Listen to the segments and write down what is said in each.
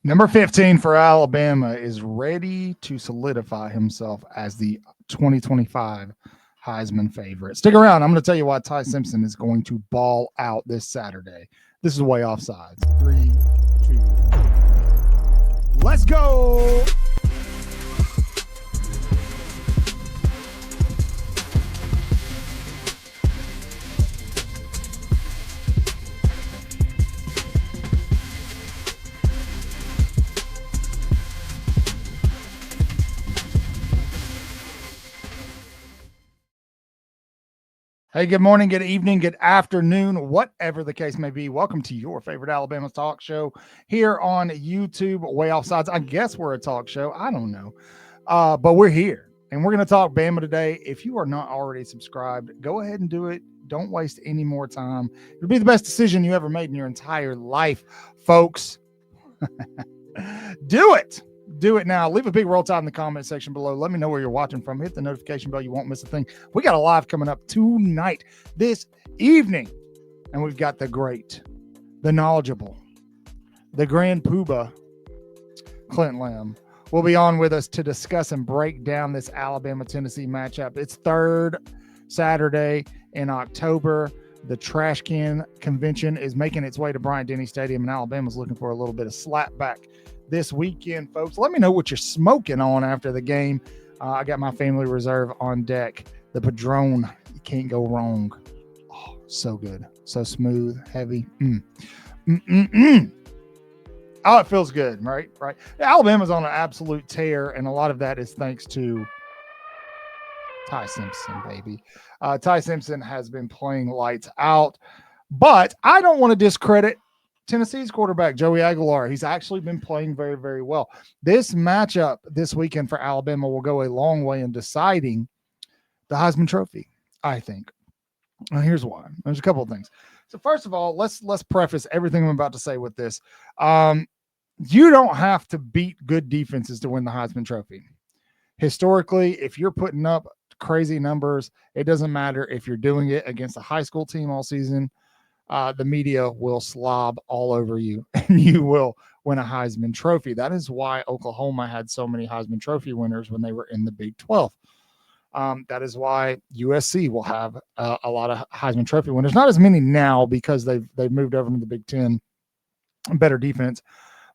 Number 15 for Alabama is ready to solidify himself as the 2025 Heisman favorite. Stick around. I'm going to tell you why Ty Simpson is going to ball out this Saturday. This is way offsides. 3, 2, let's go. Hey, good morning, good evening, good afternoon, whatever the case may be. Welcome to your favorite Alabama talk show here on YouTube, Way Offsides. I guess we're a talk show. I don't know. But we're here and we're going to talk Bama today. If you are not already subscribed, go ahead and do it. Don't waste any more time. It'll be the best decision you ever made in your entire life, folks. Do it. Do it now. Leave a big roll tide in the comment section below. Let me know where you're watching from. Hit the notification bell. You won't miss a thing. We got a live coming up tonight, this evening. And we've got the great, the knowledgeable, the grand poobah, Clint Lamb, will be on with us to discuss and break down this Alabama-Tennessee matchup. It's third Saturday in October. The Trash Can Convention is making its way to Bryant-Denny Stadium, and Alabama's looking for a little bit of slapback this weekend, folks. Let me know what you're smoking on after the game. I got my family reserve on deck. The Padron, you can't go wrong. Oh, so good. So smooth, heavy. Oh, it feels good, right? Right. Alabama's on an absolute tear, and a lot of that is thanks to Ty Simpson, baby. Ty Simpson has been playing lights out, but I don't want to discredit Tennessee's quarterback, Joey Aguilar. He's actually been playing very, very well. This matchup this weekend for Alabama will go a long way in deciding the Heisman Trophy, I think. And here's why. There's a couple of things. So first of all, let's preface everything I'm about to say with this. You don't have to beat good defenses to win the Heisman Trophy. Historically, if you're putting up crazy numbers, it doesn't matter if you're doing it against a high school team all season. The media will slob all over you and you will win a Heisman Trophy. That is why Oklahoma had so many Heisman Trophy winners when they were in the Big 12. That is why USC will have a lot of Heisman Trophy winners. Not as many now because they've moved over to the Big 10, better defense.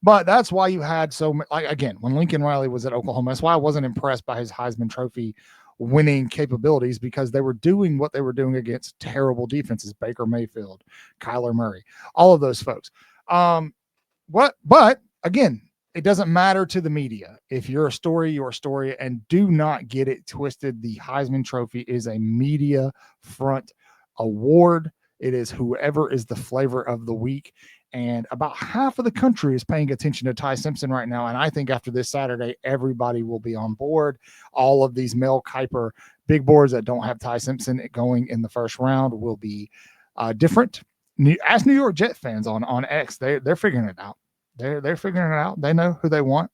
But that's why you had so many, like, again, when Lincoln Riley was at Oklahoma, that's why I wasn't impressed by his Heisman Trophy winning capabilities, because they were doing what they were doing against terrible defenses. Baker Mayfield, Kyler Murray, all of those folks. But again, it doesn't matter to the media. If you're a story, you're a story, and do not get it twisted. The Heisman Trophy is a media front award. It is whoever is the flavor of the week. And about half of the country is paying attention to Ty Simpson right now. And I think after this Saturday, everybody will be on board. All of these Mel Kiper big boards that don't have Ty Simpson going in the first round will be different. As New York Jet fans on X, they're figuring it out. They're figuring it out. They know who they want.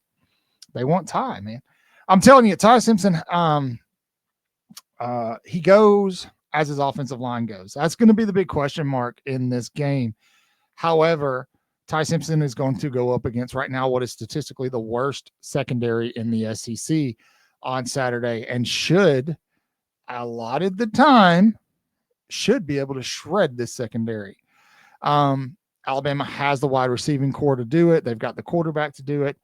They want Ty, man. I'm telling you, Ty Simpson, he goes as his offensive line goes. That's going to be the big question mark in this game. However, Ty Simpson is going to go up against right now what is statistically the worst secondary in the SEC on Saturday, and should, allotted the time, should be able to shred this secondary. Alabama has the wide receiving core to do it. They've got the quarterback to do it.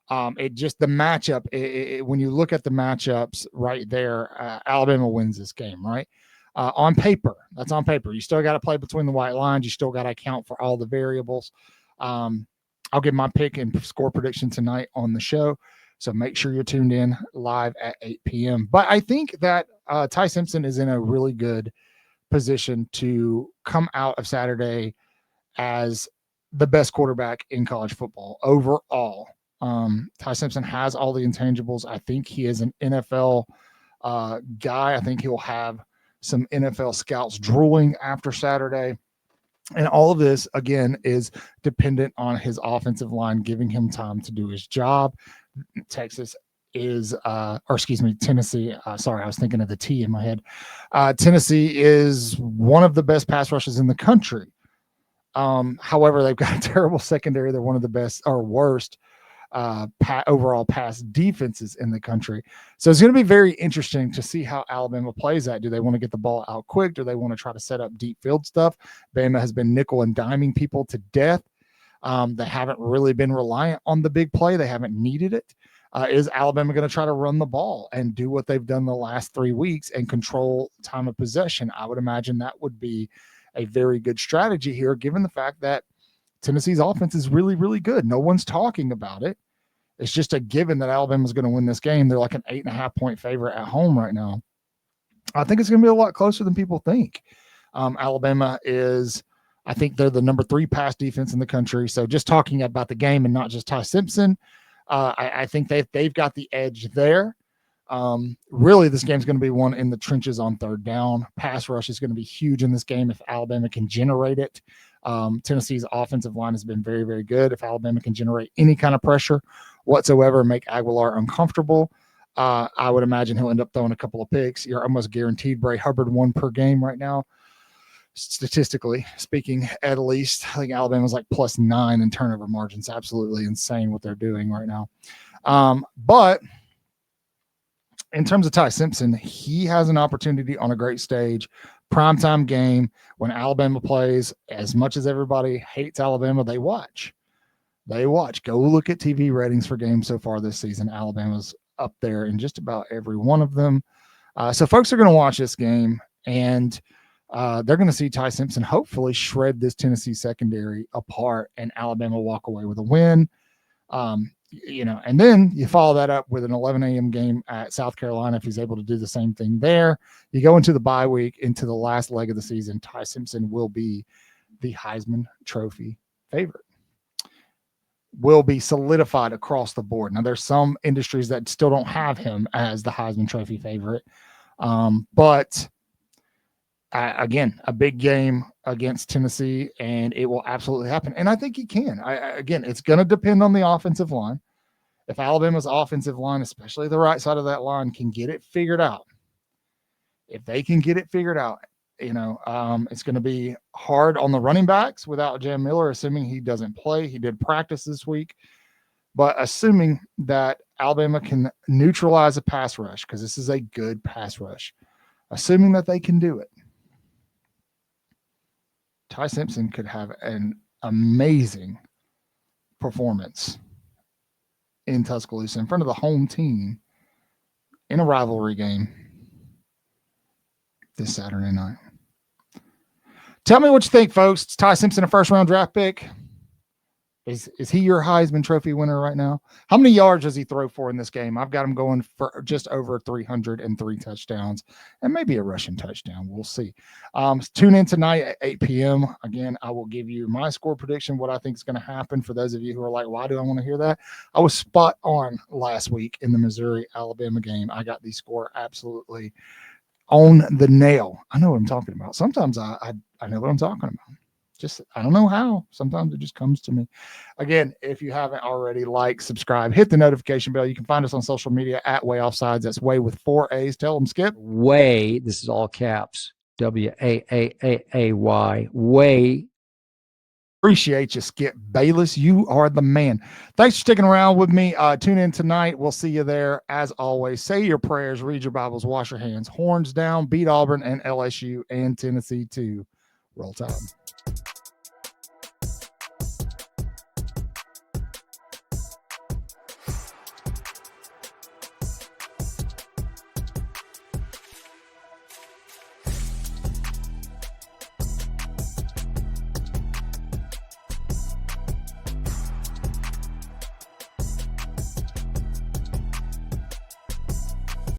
It just, the matchup, when you look at the matchups right there, Alabama wins this game, right? On paper, that's on paper. You still got to play between the white lines. You still got to account for all the variables. I'll give my pick and score prediction tonight on the show. So make sure you're tuned in live at 8 p.m. But I think that Ty Simpson is in a really good position to come out of Saturday as the best quarterback in college football overall. Ty Simpson has all the intangibles. I think he is an NFL guy. I think he'll have some NFL scouts drooling after Saturday. And all of this, again, is dependent on his offensive line giving him time to do his job. Tennessee. Sorry, I was thinking of the T in my head. Tennessee is one of the best pass rushes in the country. However, they've got a terrible secondary. They're one of the best or worst overall pass defenses in the country. So it's going to be very interesting to see how Alabama plays that. Do they want to get the ball out quick? Do they want to try to set up deep field stuff? Bama has been nickel and diming people to death. They haven't really been reliant on the big play. They haven't needed it. Is Alabama going to try to run the ball and do what they've done the last 3 weeks and control time of possession? I would imagine that would be a very good strategy here, given the fact that Tennessee's offense is really, really good. No one's talking about it. It's just a given that Alabama's going to win this game. They're like an 8.5-point favorite at home right now. I think it's going to be a lot closer than people think. Alabama is, I think they're the number 3 pass defense in the country. So just talking about the game and not just Ty Simpson, I think they've got the edge there. Really, this game's going to be one in the trenches on third down. Pass rush is going to be huge in this game if Alabama can generate it. Tennessee's offensive line has been very, very good. If Alabama can generate any kind of pressure whatsoever, make Aguilar uncomfortable, I would imagine he'll end up throwing a couple of picks. You're almost guaranteed Bray Hubbard 1 per game right now. Statistically speaking, at least, I think Alabama's like +9 in turnover margins. Absolutely insane what they're doing right now. But in terms of Ty Simpson, he has an opportunity on a great stage, primetime game, when Alabama plays. As much as everybody hates Alabama, they watch. Go look at TV ratings for games so far this season. Alabama's up there in just about every one of them. So folks are going to watch this game, and they're going to see Ty Simpson hopefully shred this Tennessee secondary apart and Alabama walk away with a win. And then you follow that up with an 11 a.m. game at South Carolina. If he's able to do the same thing there, you go into the bye week, into the last leg of the season. Ty Simpson will be the Heisman Trophy favorite, will be solidified across the board. Now, there's some industries that still don't have him as the Heisman Trophy favorite. But again, a big game against Tennessee, and it will absolutely happen. And I think he can. Again, it's going to depend on the offensive line. If Alabama's offensive line, especially the right side of that line, can get it figured out, if they can get it figured out, it's going to be hard on the running backs without Jam Miller, assuming he doesn't play. He did practice this week. But assuming that Alabama can neutralize a pass rush, because this is a good pass rush, assuming that they can do it, Ty Simpson could have an amazing performance in Tuscaloosa in front of the home team in a rivalry game this Saturday night. Tell me what you think, folks. Is Ty Simpson a first-round draft pick? Is he your Heisman Trophy winner right now? How many yards does he throw for in this game? I've got him going for just over 303 touchdowns and maybe a rushing touchdown. We'll see. Tune in tonight at 8 p.m. Again, I will give you my score prediction, what I think is going to happen. For those of you who are like, why do I want to hear that? I was spot on last week in the Missouri-Alabama game. I got the score absolutely on the nail. I know what I'm talking about. Sometimes I know what I'm talking about. I don't know how. Sometimes it just comes to me. Again, if you haven't already, like, subscribe, hit the notification bell. You can find us on social media at Way Offsides. That's Way with 4 A's. Tell them, Skip. Way, this is all caps, WAAAAY, Way. Appreciate you, Skip Bayless. You are the man. Thanks for sticking around with me. Tune in tonight. We'll see you there. As always, say your prayers, read your Bibles, wash your hands. Horns down, beat Auburn and LSU and Tennessee too. Roll Tide.